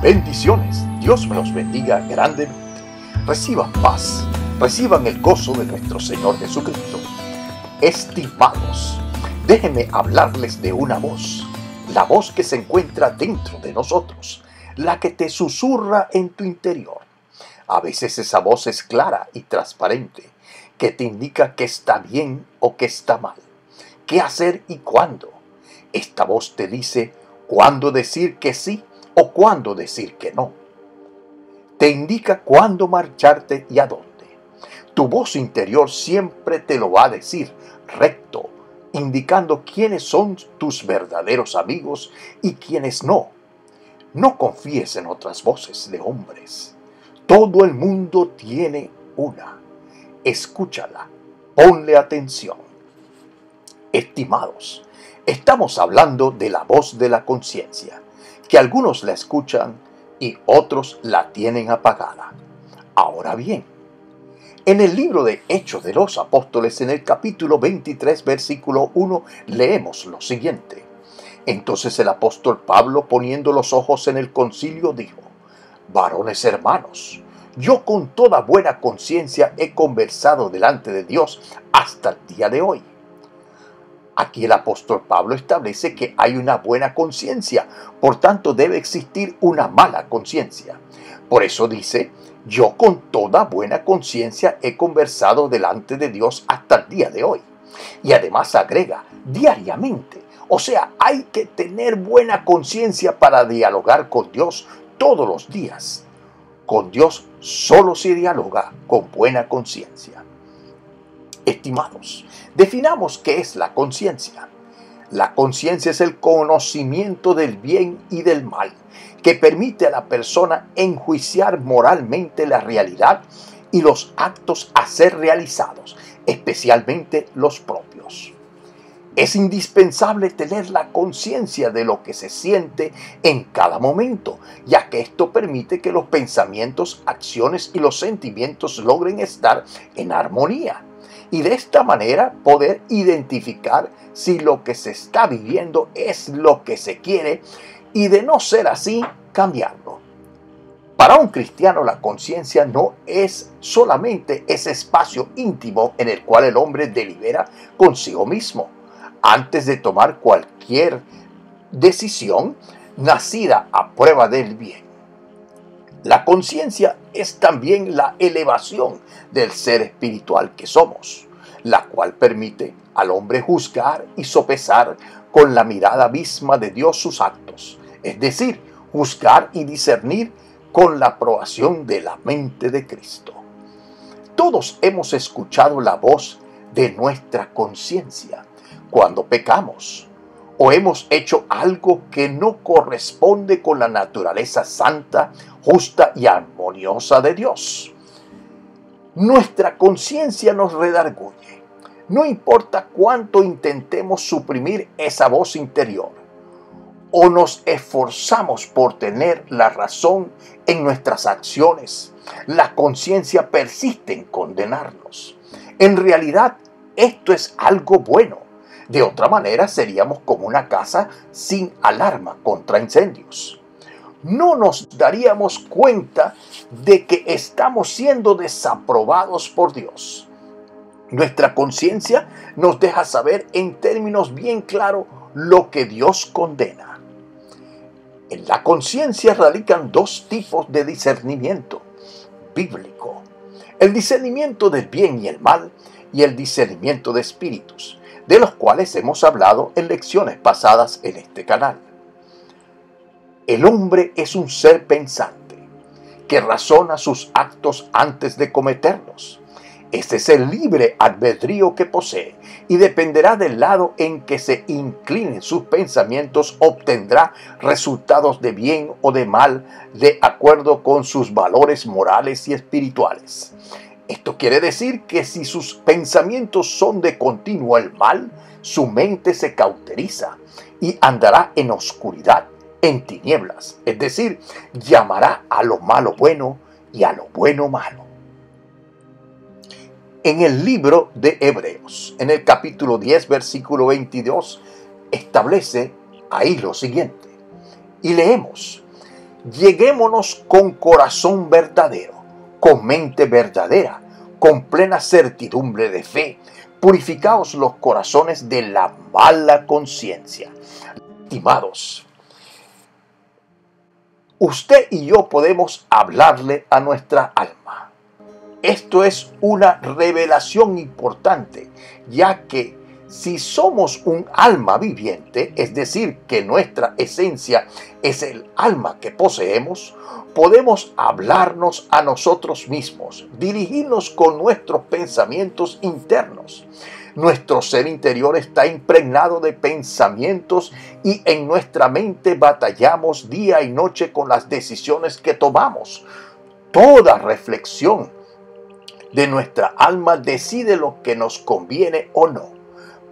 Bendiciones, Dios me los bendiga grandemente. Reciban paz, reciban el gozo de nuestro Señor Jesucristo. Estimados, déjenme hablarles de una voz, la voz que se encuentra dentro de nosotros, la que te susurra en tu interior. A veces esa voz es clara y transparente, que te indica que está bien o que está mal, qué hacer y cuándo. Esta voz te dice cuándo decir que sí o cuándo decir que no. Te indica cuándo marcharte y a dónde. Tu voz interior siempre te lo va a decir recto, indicando quiénes son tus verdaderos amigos y quiénes no. No confíes en otras voces de hombres. Todo el mundo tiene una. Escúchala, ponle atención. Estimados, estamos hablando de la voz de la conciencia, que algunos la escuchan y otros la tienen apagada. Ahora bien, en el libro de Hechos de los Apóstoles, en el capítulo 23, versículo 1, leemos lo siguiente. Entonces el apóstol Pablo, poniendo los ojos en el concilio, dijo: varones hermanos, yo con toda buena conciencia he conversado delante de Dios hasta el día de hoy. Aquí el apóstol Pablo establece que hay una buena conciencia, por tanto debe existir una mala conciencia. Por eso dice: yo con toda buena conciencia he conversado delante de Dios hasta el día de hoy. Y además agrega, diariamente. O sea, hay que tener buena conciencia para dialogar con Dios todos los días. Con Dios solo se dialoga con buena conciencia. Estimados, definamos qué es la conciencia. La conciencia es el conocimiento del bien y del mal, que permite a la persona enjuiciar moralmente la realidad y los actos a ser realizados, especialmente los propios. Es indispensable tener la conciencia de lo que se siente en cada momento, ya que esto permite que los pensamientos, acciones y los sentimientos logren estar en armonía. Y de esta manera poder identificar si lo que se está viviendo es lo que se quiere y, de no ser así, cambiarlo. Para un cristiano, la conciencia no es solamente ese espacio íntimo en el cual el hombre delibera consigo mismo antes de tomar cualquier decisión nacida a prueba del bien. La conciencia es también la elevación del ser espiritual que somos, la cual permite al hombre juzgar y sopesar con la mirada misma de Dios sus actos, es decir, juzgar y discernir con la aprobación de la mente de Cristo. Todos hemos escuchado la voz de nuestra conciencia cuando pecamos o hemos hecho algo que no corresponde con la naturaleza santa, justa y armoniosa de Dios. Nuestra conciencia nos redarguye. No importa cuánto intentemos suprimir esa voz interior o nos esforzamos por tener la razón en nuestras acciones, la conciencia persiste en condenarnos. En realidad, esto es algo bueno. De otra manera, seríamos como una casa sin alarma contra incendios. No nos daríamos cuenta de que estamos siendo desaprobados por Dios. Nuestra conciencia nos deja saber en términos bien claros lo que Dios condena. En la conciencia radican dos tipos de discernimiento bíblico: el discernimiento del bien y el mal y el discernimiento de espíritus, de los cuales hemos hablado en lecciones pasadas en este canal. El hombre es un ser pensante, que razona sus actos antes de cometerlos. Este es el libre albedrío que posee y dependerá del lado en que se inclinen sus pensamientos, obtendrá resultados de bien o de mal de acuerdo con sus valores morales y espirituales. Esto quiere decir que si sus pensamientos son de continuo el mal, su mente se cauteriza y andará en oscuridad, en tinieblas, es decir, llamará a lo malo bueno y a lo bueno malo. En el libro de Hebreos, en el capítulo 10, versículo 22, establece ahí lo siguiente. Y leemos: Lleguémonos con corazón verdadero, con mente verdadera, con plena certidumbre de fe. Purificaos los corazones de la mala conciencia. Estimados, usted y yo podemos hablarle a nuestra alma. Esto es una revelación importante, ya que si somos un alma viviente, es decir, que nuestra esencia es el alma que poseemos, podemos hablarnos a nosotros mismos, dirigirnos con nuestros pensamientos internos. Nuestro ser interior está impregnado de pensamientos y en nuestra mente batallamos día y noche con las decisiones que tomamos. Toda reflexión de nuestra alma decide lo que nos conviene o no,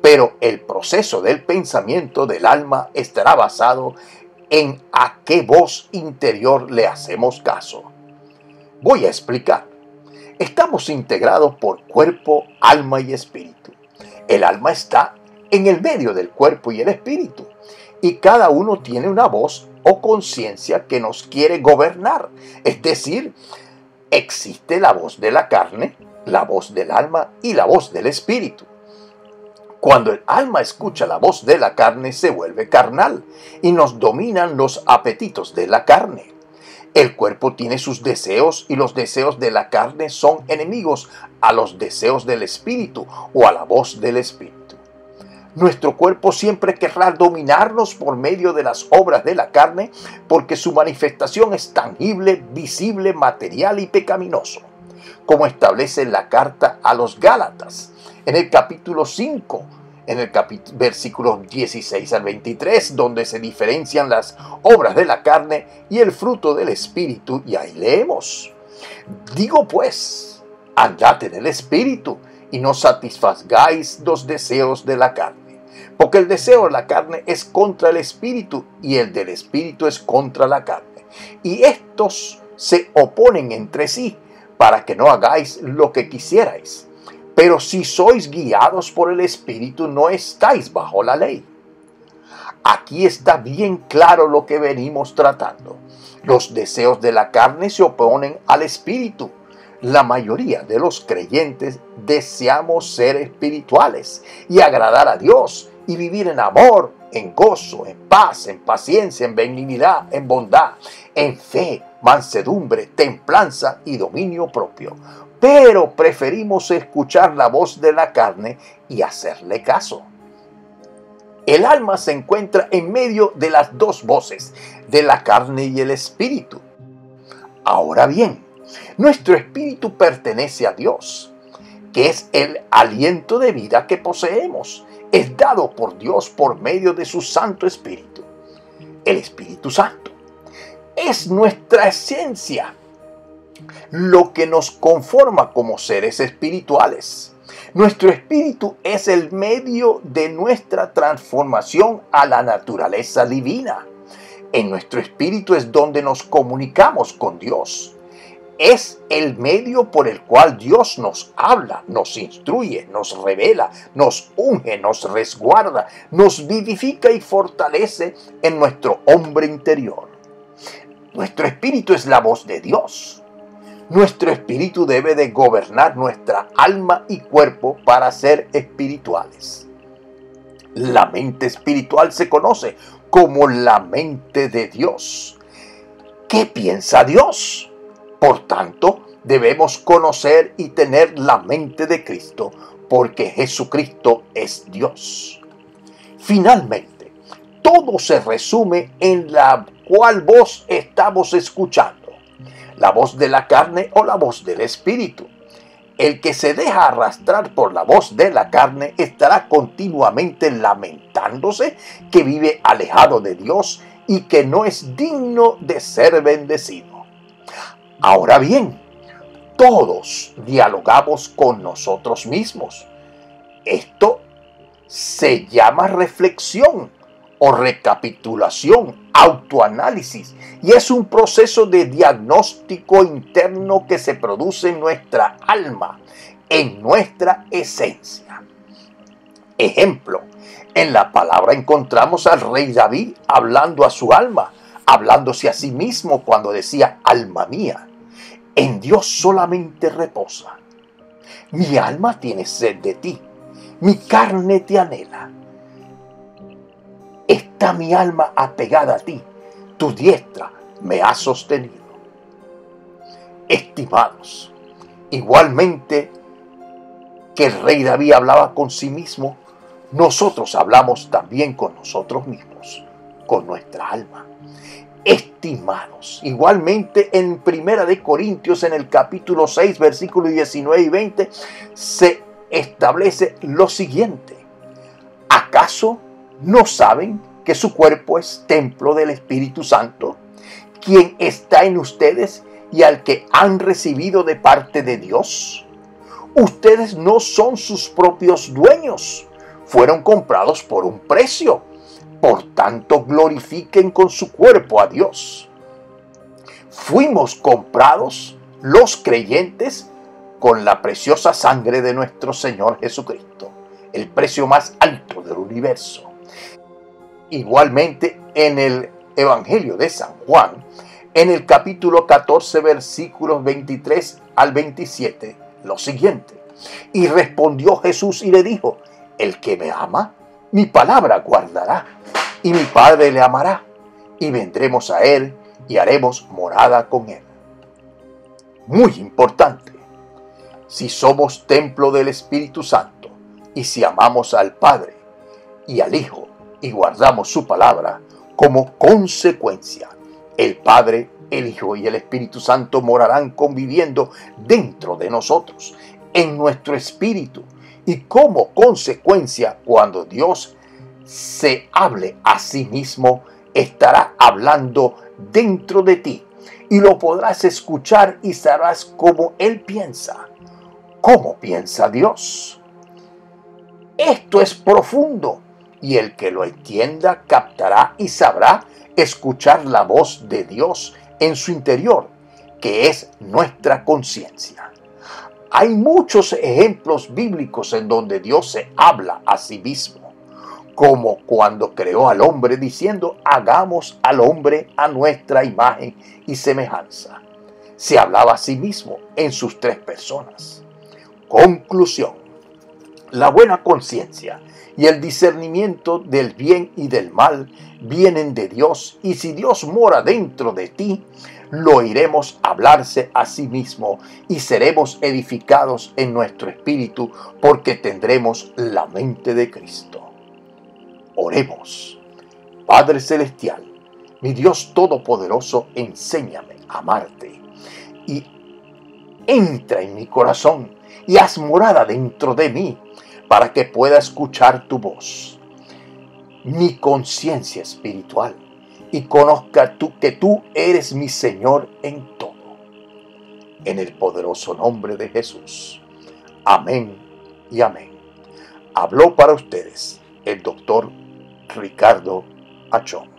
pero el proceso del pensamiento del alma estará basado en a qué voz interior le hacemos caso. Voy a explicar. Estamos integrados por cuerpo, alma y espíritu. El alma está en el medio del cuerpo y el espíritu, y cada uno tiene una voz o conciencia que nos quiere gobernar. Es decir, existe la voz de la carne, la voz del alma y la voz del espíritu. Cuando el alma escucha la voz de la carne, se vuelve carnal y nos dominan los apetitos de la carne. El cuerpo tiene sus deseos y los deseos de la carne son enemigos a los deseos del espíritu o a la voz del espíritu. Nuestro cuerpo siempre querrá dominarnos por medio de las obras de la carne porque su manifestación es tangible, visible, material y pecaminoso, como establece la carta a los Gálatas. En el capítulo 5, en el versículos 16 al 23, donde se diferencian las obras de la carne y el fruto del espíritu, y ahí leemos: digo pues, andad en el espíritu, y no satisfagáis los deseos de la carne, porque el deseo de la carne es contra el espíritu, y el del espíritu es contra la carne, y estos se oponen entre sí, para que no hagáis lo que quisierais. Pero si sois guiados por el Espíritu, no estáis bajo la ley. Aquí está bien claro lo que venimos tratando. Los deseos de la carne se oponen al Espíritu. La mayoría de los creyentes deseamos ser espirituales y agradar a Dios y vivir en amor, en gozo, en paz, en paciencia, en benignidad, en bondad, en fe, mansedumbre, templanza y dominio propio. Pero preferimos escuchar la voz de la carne y hacerle caso. El alma se encuentra en medio de las dos voces, de la carne y el espíritu. Ahora bien, nuestro espíritu pertenece a Dios, que es el aliento de vida que poseemos. Es dado por Dios por medio de su Santo Espíritu. El Espíritu Santo es nuestra esencia, lo que nos conforma como seres espirituales. Nuestro espíritu es el medio de nuestra transformación a la naturaleza divina. En nuestro espíritu es donde nos comunicamos con Dios. Es el medio por el cual Dios nos habla, nos instruye, nos revela, nos unge, nos resguarda, nos vivifica y fortalece en nuestro hombre interior. Nuestro espíritu es la voz de Dios. Nuestro espíritu debe de gobernar nuestra alma y cuerpo para ser espirituales. La mente espiritual se conoce como la mente de Dios. ¿Qué piensa Dios? Por tanto, debemos conocer y tener la mente de Cristo, porque Jesucristo es Dios. Finalmente, todo se resume en la cual voz estamos escuchando. La voz de la carne o la voz del espíritu. El que se deja arrastrar por la voz de la carne estará continuamente lamentándose que vive alejado de Dios y que no es digno de ser bendecido. Ahora bien, todos dialogamos con nosotros mismos. Esto se llama reflexión o recapitulación, autoanálisis, y es un proceso de diagnóstico interno que se produce en nuestra alma, en nuestra esencia. Ejemplo, en la palabra encontramos al rey David hablando a su alma, hablándose a sí mismo cuando decía: alma mía, en Dios solamente reposa. Mi alma tiene sed de ti, mi carne te anhela. Está mi alma apegada a ti, tu diestra me ha sostenido. Estimados, igualmente que el rey David hablaba con sí mismo, nosotros hablamos también con nosotros mismos, con nuestra alma. Estimados, igualmente en Primera de Corintios, en el capítulo 6, versículos 19 y 20, se establece lo siguiente: ¿acaso no saben que su cuerpo es templo del Espíritu Santo, quien está en ustedes y al que han recibido de parte de Dios? Ustedes no son sus propios dueños, fueron comprados por un precio. Por tanto, glorifiquen con su cuerpo a Dios. Fuimos comprados, los creyentes, con la preciosa sangre de nuestro Señor Jesucristo, el precio más alto del universo. Igualmente, en el Evangelio de San Juan, en el capítulo 14, versículos 23 al 27, lo siguiente: y respondió Jesús y le dijo: el que me ama, mi palabra guardará, y mi Padre le amará, y vendremos a él y haremos morada con él. Muy importante: si somos templo del Espíritu Santo, y si amamos al Padre y al Hijo, y guardamos su palabra, como consecuencia, el Padre, el Hijo y el Espíritu Santo morarán conviviendo dentro de nosotros, en nuestro espíritu, y como consecuencia, cuando Dios se hable a sí mismo, estará hablando dentro de ti, y lo podrás escuchar y sabrás cómo Él piensa. ¿Cómo piensa Dios? Esto es profundo, y el que lo entienda captará y sabrá escuchar la voz de Dios en su interior, que es nuestra conciencia. Hay muchos ejemplos bíblicos en donde Dios se habla a sí mismo, como cuando creó al hombre diciendo: hagamos al hombre a nuestra imagen y semejanza. Se hablaba a sí mismo en sus tres personas. Conclusión: la buena conciencia y el discernimiento del bien y del mal vienen de Dios, y si Dios mora dentro de ti, lo oiremos hablarse a sí mismo y seremos edificados en nuestro espíritu, porque tendremos la mente de Cristo. Oremos. Padre Celestial, mi Dios Todopoderoso, enséñame a amarte y entra en mi corazón y haz morada dentro de mí, para que pueda escuchar tu voz, mi conciencia espiritual, y conozca que tú eres mi Señor en todo. En el poderoso nombre de Jesús. Amén y amén. Habló para ustedes el doctor Ricardo Achón.